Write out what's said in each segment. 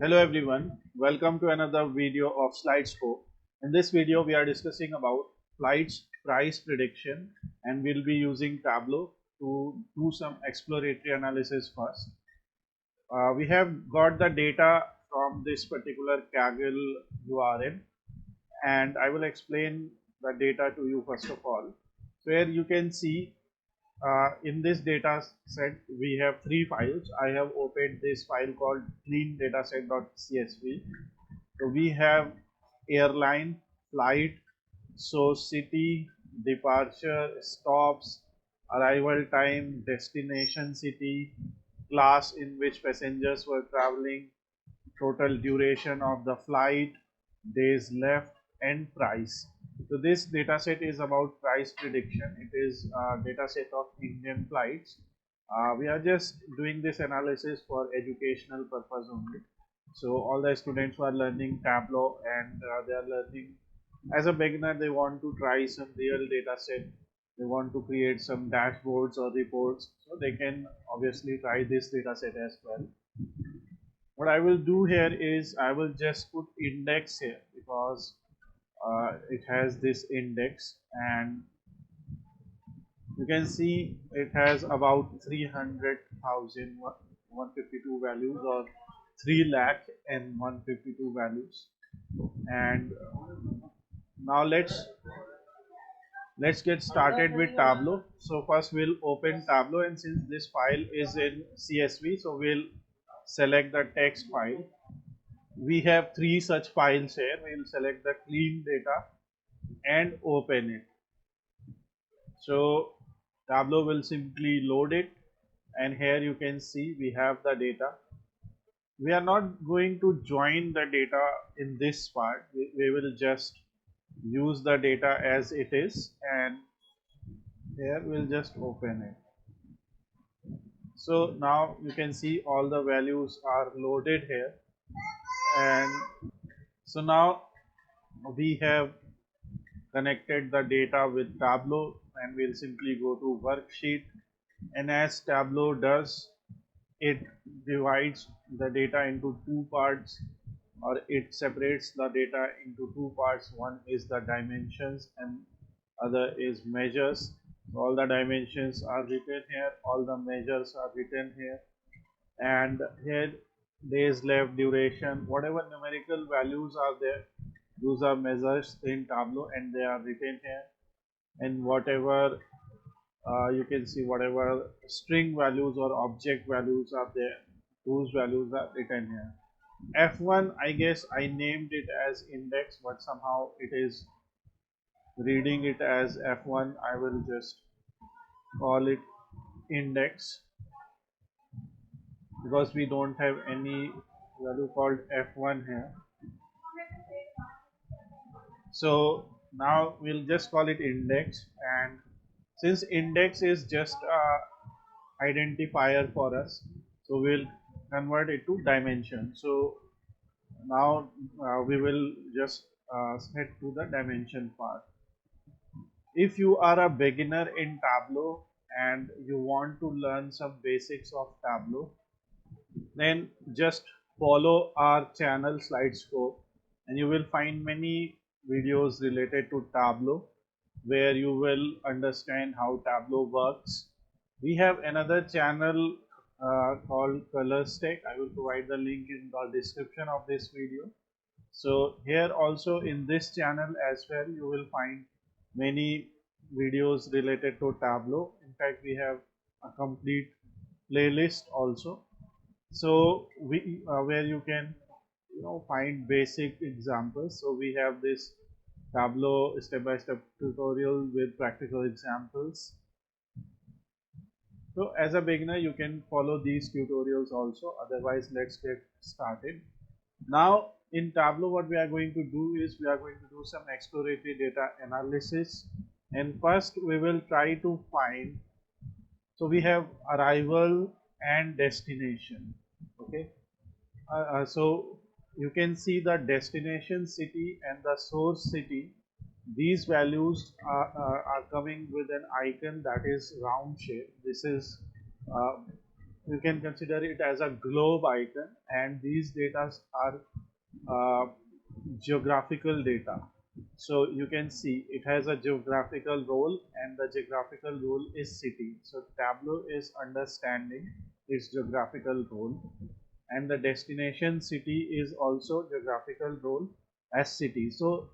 Hello everyone, welcome to another video of Slides 4. In this video we are discussing about flights price prediction and we'll be using Tableau to do some exploratory analysis first. We have got the data from this particular Kaggle URL and I will explain the data to you first of all. So here you can see in this data set we have three files. I have opened this file called clean_dataset.csv. So we have airline, flight, source city, departure, stops, arrival time, destination city, class in which passengers were traveling, total duration of the flight, days left, and price. So this data set is about price prediction. It is a data set of Indian flights. We are just doing this analysis for educational purpose only. So all the students who are learning Tableau and they are learning as a beginner, they want to try some real data set. They want to create some dashboards or reports. So they can obviously try this data set as well. What I will do here is I will just put index here because it has this index and you can see it has about 300,000 152 values or 3 lakh and 152 values. And now let's get started with Tableau. So first we'll open Tableau, and since this file is in CSV, so we'll select the text file. We have three such files here. We'll select the clean data and open it. So Tableau will simply load it, and here you can see we have the data. We are not going to join the data in this part. We will just use the data as it is, and here we'll just open it. So now you can see all the values are loaded here, and so now we have connected the data with Tableau, and we'll simply go to worksheet, and as Tableau does, it divides the data into two parts, or it separates the data into two parts. One is the dimensions and other is measures. So all the dimensions are written here, all the measures are written here, and here days left, duration, whatever numerical values are there, those are measures in Tableau and they are written here. And whatever you can see, whatever string values or object values are there, those values are written here. F1, I guess I named it as index, but somehow it is reading it as F1. I will just call it index because we don't have any value called F1 here. So now we'll just call it index, and since index is just a identifier for us, so we'll convert it to dimension. So now we will just head to the dimension part. If you are a beginner in Tableau and you want to learn some basics of Tableau, then just follow our channel Slidescope, and you will find many videos related to Tableau where you will understand how Tableau works. We have another channel called ColorStack. I will provide the link in the description of this video. So here also in this channel as well you will find many videos related to Tableau. In fact, we have a complete playlist also. So we where you can find basic examples. So we have this Tableau step-by-step tutorial with practical examples. So as a beginner you can follow these tutorials also. Otherwise, let's get started. Now in Tableau what we are going to do is we are going to do some exploratory data analysis, and first we will try to find, so we have arrival and destination. Okay, so you can see the destination city and the source city. These values are coming with an icon that is round shape. This is you can consider it as a globe icon, and these data are uh, geographical data. So you can see it has a geographical role, and the geographical role is city. So Tableau is understanding its geographical role, and the destination city is also geographical role as city. So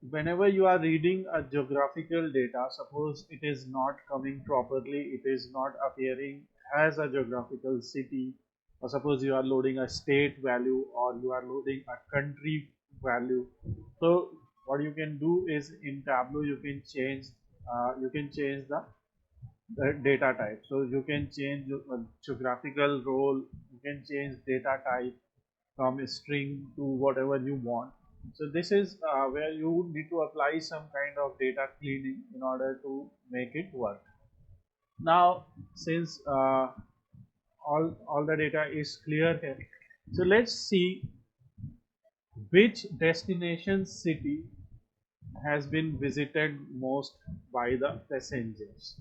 whenever you are reading a geographical data, suppose it is not coming properly, it is not appearing as a geographical city, or suppose you are loading a state value or you are loading a country value. So what you can do is in Tableau you can change the data type. So you can change geographical role, you can change data type from a string to whatever you want. So this is where you need to apply some kind of data cleaning in order to make it work. Now, since all the data is clear here, so let's see which destination city has been visited most by the passengers.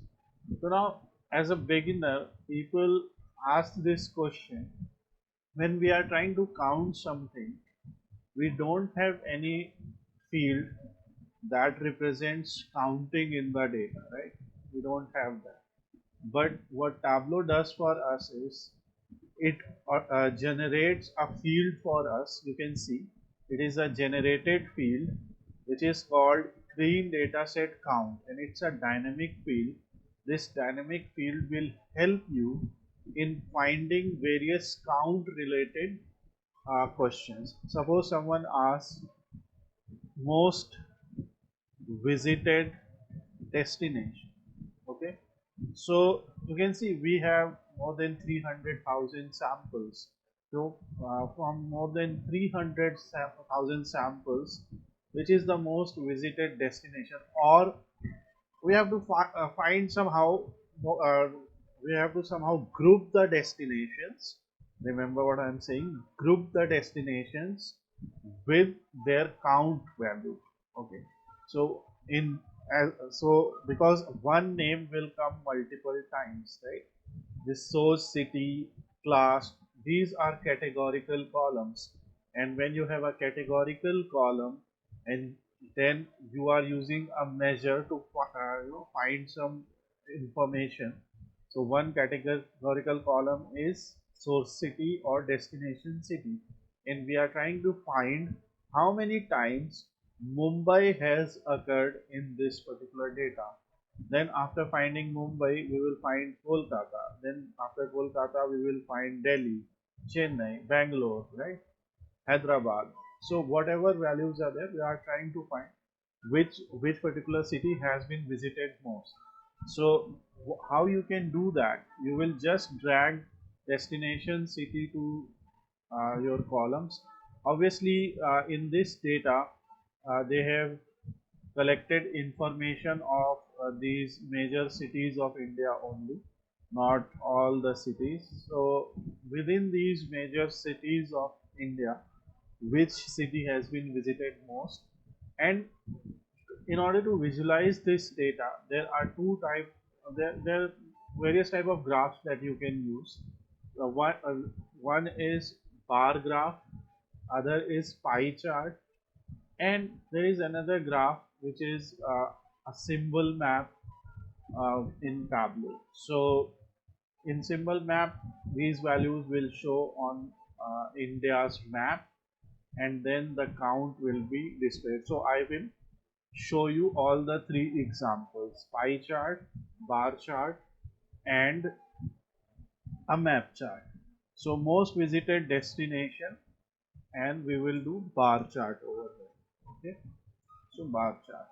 So now, as a beginner, people ask this question when we are trying to count something. We don't have any field that represents counting in the data, right? We don't have that. But what Tableau does for us is it generates a field for us. You can see it is a generated field which is called clean dataset count, and it's a dynamic field. This dynamic field will help you in finding various count related questions. Suppose someone asks most visited destination. Okay, so you can see we have more than 300,000 samples. So from more than 300,000 samples, which is the most visited destination, or we have to find somehow, uh, we have to somehow group the destinations. Remember what I am saying, group the destinations with their count value. Okay, so in so because one name will come multiple times, right? This source, city, class, these are categorical columns, and when you have a categorical column and then you are using a measure to find some information. So one categorical column is source city or destination city, and we are trying to find how many times Mumbai has occurred in this particular data. Then after finding Mumbai, we will find Kolkata. Then after Kolkata, we will find Delhi, Chennai, Bangalore, right? Hyderabad. So whatever values are there, we are trying to find which particular city has been visited most. So how you can do that? You will just drag destination city to your columns. Obviously, in this data, they have collected information of these major cities of India only, not all the cities. So within these major cities of India, which city has been visited most? And in order to visualize this data, there are there are various type of graphs that you can use. One is bar graph, other is pie chart, and there is another graph which is a symbol map in Tableau. So in symbol map, these values will show on India's map, and then the count will be displayed. So I will show you all the three examples: pie chart, bar chart, and a map chart. So most visited destination, and we will do bar chart over here. Okay, so bar chart.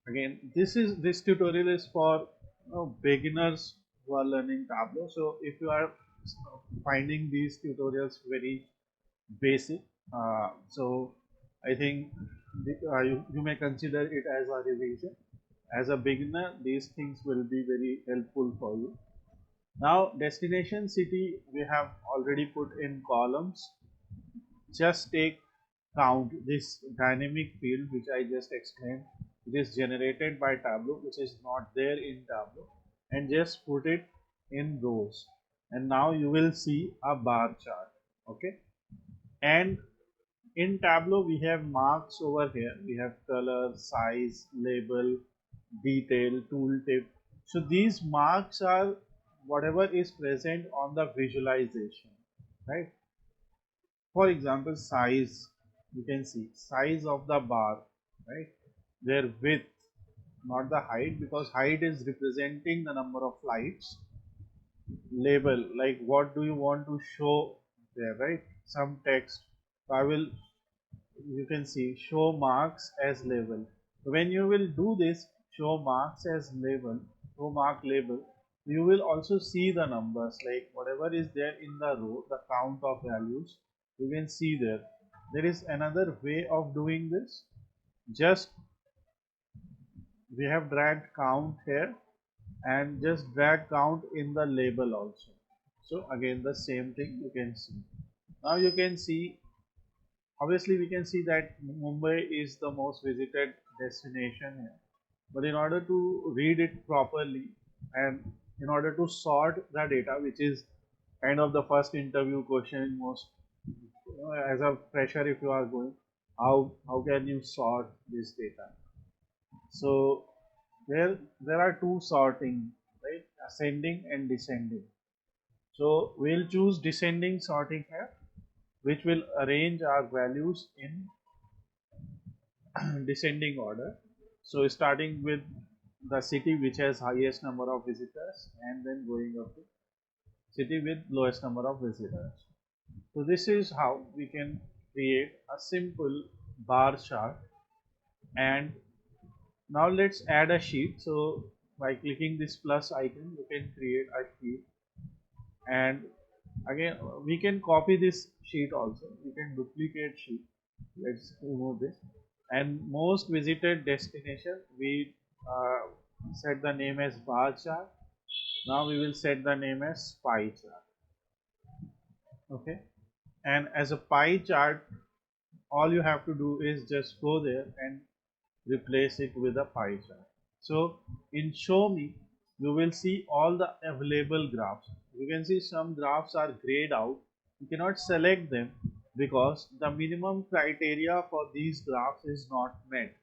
Again, this tutorial is for beginners who are learning Tableau. So if you are finding these tutorials very basic, so I think you may consider it as a revision. As a beginner, these things will be very helpful for you. Now destination city we have already put in columns. Just take count, this dynamic field which I just explained. It is generated by Tableau, which is not there in Tableau, and just put it in rows. and now you will see a bar chart. Okay, and in Tableau we have marks over here. We have color, size, label, detail, tooltip. So these marks are whatever is present on the visualization, right? For example, size, you can see size of the bar, right? Their width, not the height, because height is representing the number of flights. Label, like what do you want to show there, right? Some text. So I will, you can see show marks as label. So when you will do this, show marks as label, show mark label, you will also see the numbers, like whatever is there in the row, the count of values, you can see there. There is another way of doing this. Just we have dragged count here, and just drag count in the label also. So again the same thing you can see. Now you can see, obviously we can see that Mumbai is the most visited destination here. But in order to read it properly, and in order to sort the data, which is kind of the first interview question most, as a fresher, if you are going, how can you sort this data? So there are two sorting, right? Ascending and descending. So we'll choose descending sorting here, which will arrange our values in descending order. So starting with the city which has highest number of visitors, and then going up to city with lowest number of visitors. So this is how we can create a simple bar chart. And now let's add a sheet. So by clicking this plus icon, you can create a sheet. And again, we can copy this sheet also. We can duplicate sheet. Let's remove this. And most visited destination, we set the name as bar chart. Now we will set the name as pie chart. Okay, and as a pie chart, all you have to do is just go there and replace it with a pie chart. So in show me, you will see all the available graphs. You can see some graphs are grayed out. You cannot select them because the minimum criteria for these graphs is not met.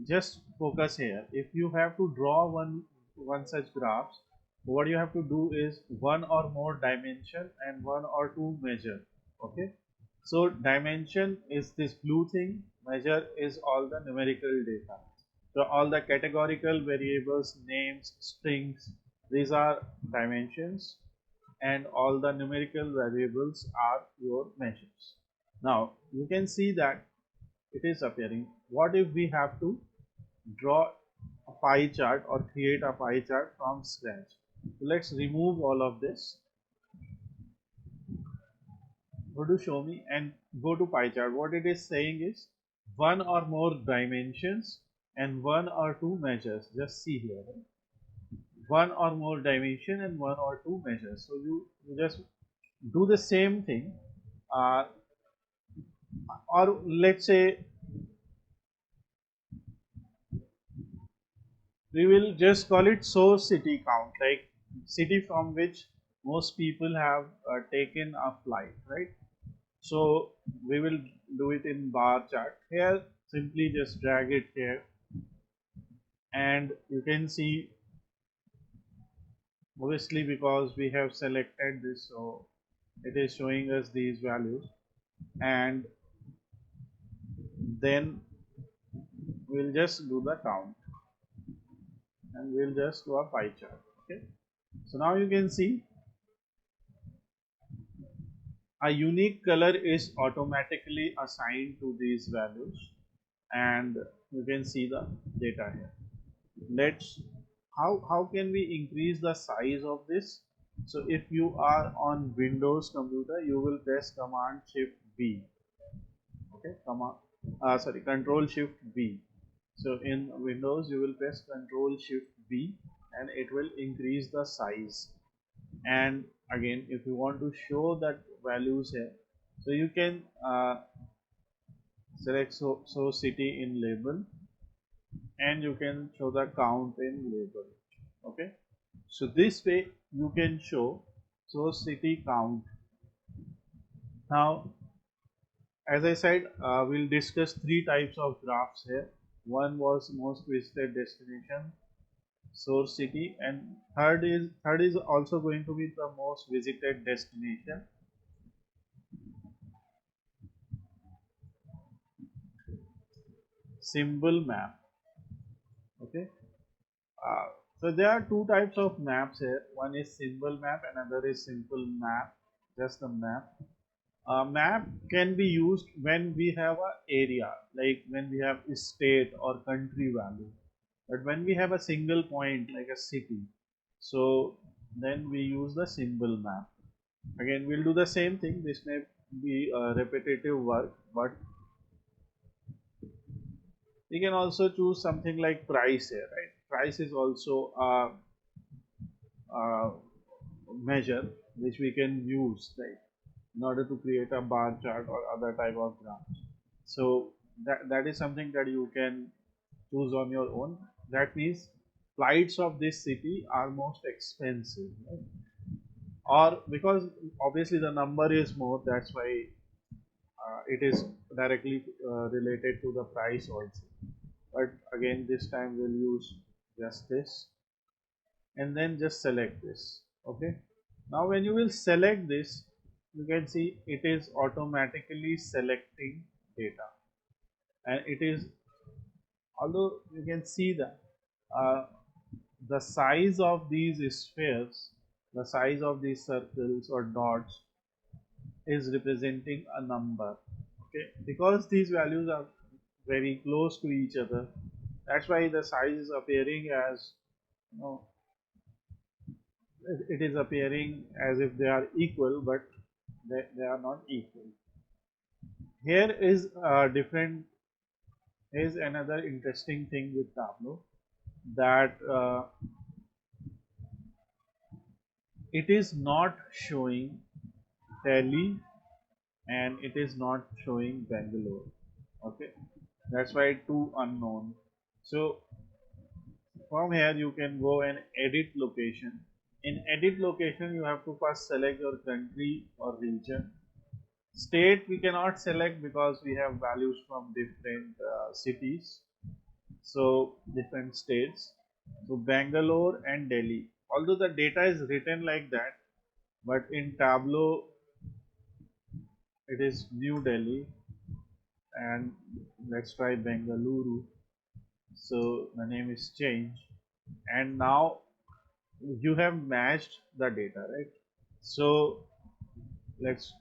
Just focus here. If you have to draw one such graphs, what you have to do is one or more dimension and one or two measure. Okay, so dimension is this blue thing, measure is all the numerical data. So all the categorical variables, names, strings, these are dimensions, and all the numerical variables are your measures. Now you can see that it is appearing. What if we have to draw a pie chart or create a pie chart from scratch? So let's remove all of this. Go to show me and go to pie chart. What it is saying is one or more dimensions and one or two measures. Just see here, right? One or more dimension and one or two measures. So you just do the same thing, or let's say we will just call it source city count, like city from which most people have taken a flight, right? So we will do it in bar chart. Here simply just drag it here, and you can see, obviously because we have selected this, so it is showing us these values. And then we'll just do the count, and we'll just do a pie chart. Okay, so now you can see a unique color is automatically assigned to these values, and you can see the data here. Let's, how can we increase the size of this? So if you are on Windows computer, you will press Command Shift B. Okay, Control Shift B. So in Windows you will press Control Shift B, and it will increase the size. And again, if you want to show that values here, so you can select so city in label, and you can show the count in label. Okay, so this way you can show source city count. Now, as I said, we'll discuss three types of graphs here. One was most visited destination, source city, and third is also going to be the most visited destination, symbol map. Okay. Uh, so there are two types of maps here. One is symbol map, another is simple map, just a map. Map can be used when we have a area, like when we have a state or country value. But when we have a single point like a city, so then we use the symbol map. Again, we'll do the same thing. This may be repetitive work, but we can also choose something like price here, right? Price is also a measure which we can use, right, in order to create a bar chart or other type of graph. So that is something that you can choose on your own. That means flights of this city are most expensive, right? Or because obviously the number is more, that's why it is directly related to the price also. But again, this time we'll use just this and then just select this. Okay. Now when you will select this, you can see it is automatically selecting data, and it is, although you can see that uh, the size of these spheres, the size of these circles or dots is representing a number. Okay, because these values are very close to each other, that's why the size is appearing as, you know, it is appearing as if they are equal, but they are not equal. Here is different. Here's another interesting thing with Tableau, that it is not showing Delhi and it is not showing Bangalore. Okay, that's why two unknown. So from here you can go and edit location. In edit location, you have to first select your country or region. State we cannot select because we have values from different cities, so different states. So Bangalore and Delhi, although the data is written like that, but in Tableau it is New Delhi, and let's try Bengaluru. So the name is changed, and now you have matched the data, right? So let's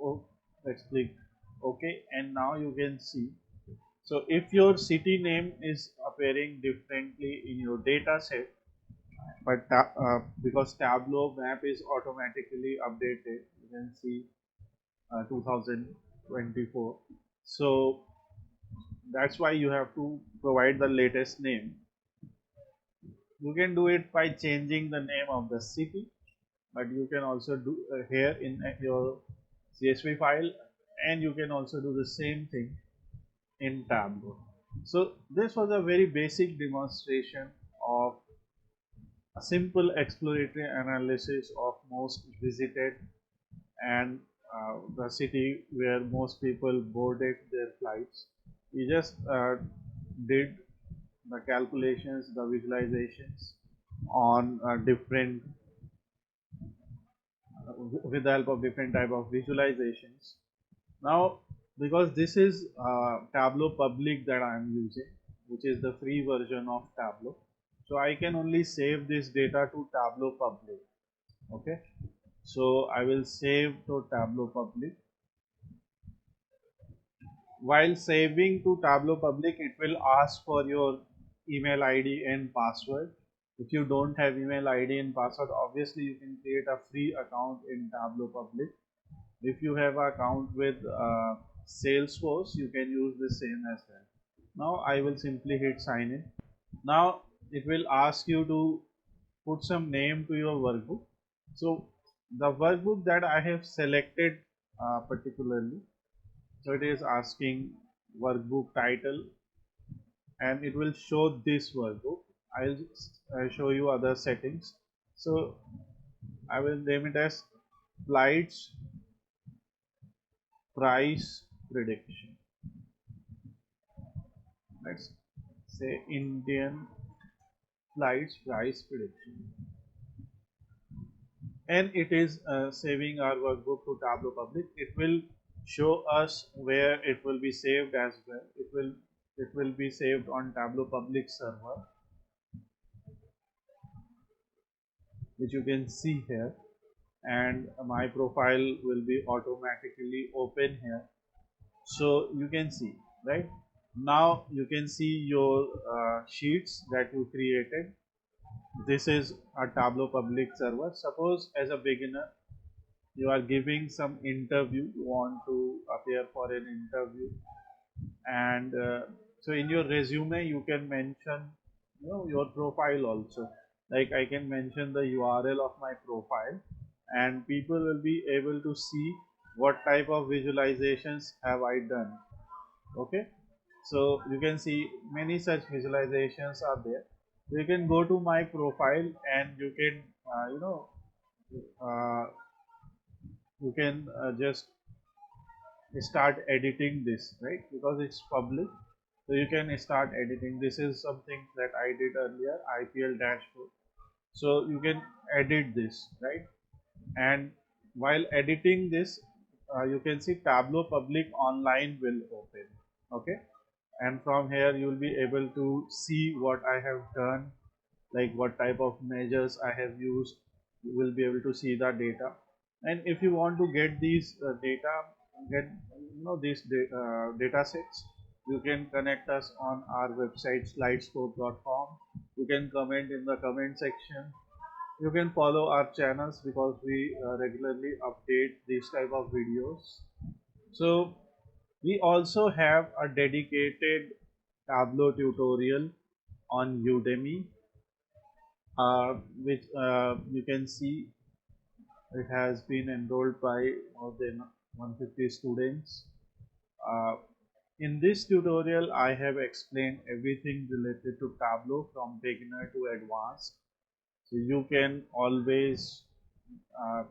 oh, let's click OK, and now you can see. So if your city name is appearing differently in your data set, but because Tableau map is automatically updated, you can see 2024. So that's why you have to provide the latest name. You can do it by changing the name of the city, but you can also do here in your CSV file, and you can also do the same thing in Tableau. So this was a very basic demonstration of a simple exploratory analysis of most visited and the city where most people boarded their flights. We just did the calculations, the visualizations on different with the help of different type of visualizations. Now, because this is Tableau Public that I am using, which is the free version of Tableau, so I can only save this data to Tableau Public. Okay, so I will save to Tableau Public. While saving to Tableau Public, it will ask for your email ID and password. If you don't have email ID and password, obviously you can create a free account in Tableau Public. If you have an account with Salesforce, you can use the same as well. Now I will simply hit sign in. Now it will ask you to put some name to your workbook. So the workbook that I have selected particularly, so it is asking workbook title, and it will show this workbook. I'll show you other settings. So I will name it as Flights price prediction. Let's say Indian flights price prediction. And it is saving our workbook to Tableau Public. It will show us where it will be saved as well. It will be saved on Tableau Public server, which you can see here, and my profile will be automatically open here. So you can see, right? Now you can see your sheets that you created. This is a Tableau Public server. Suppose as a beginner you are giving some interview, you want to appear for an interview, and so in your resume you can mention, your profile also. Like I can mention the URL of my profile, and people will be able to see what type of visualizations have I done. Okay, so you can see many such visualizations are there. You can go to my profile and you can uh, just start editing this, right? Because it's public, so you can start editing. This is something that I did earlier, IPL dashboard. So you can edit this, right? And while editing this, you can see Tableau Public Online will open. Okay, and from here you will be able to see what I have done, like what type of measures I have used. You will be able to see the data. And if you want to get these get these data sets, you can connect us on our website slidescope.com. You can comment in the comment section. You can follow our channels because we regularly update these type of videos. So we also have a dedicated Tableau tutorial on Udemy, which you can see it has been enrolled by more than 150 students. Uh, in this tutorial, I have explained everything related to Tableau from beginner to advanced. So you can always, uh,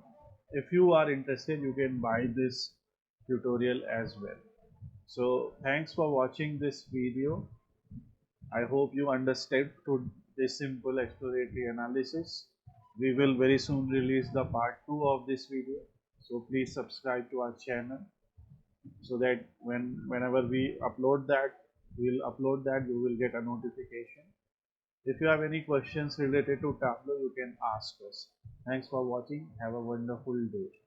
if you are interested, you can buy this tutorial as well. So thanks for watching this video. I hope you understood to this simple exploratory analysis. We will very soon release the part 2 of this video. So please subscribe to our channel so that whenever we upload that, you will get a notification. If you have any questions related to Tableau, you can ask us. Thanks for watching. Have a wonderful day.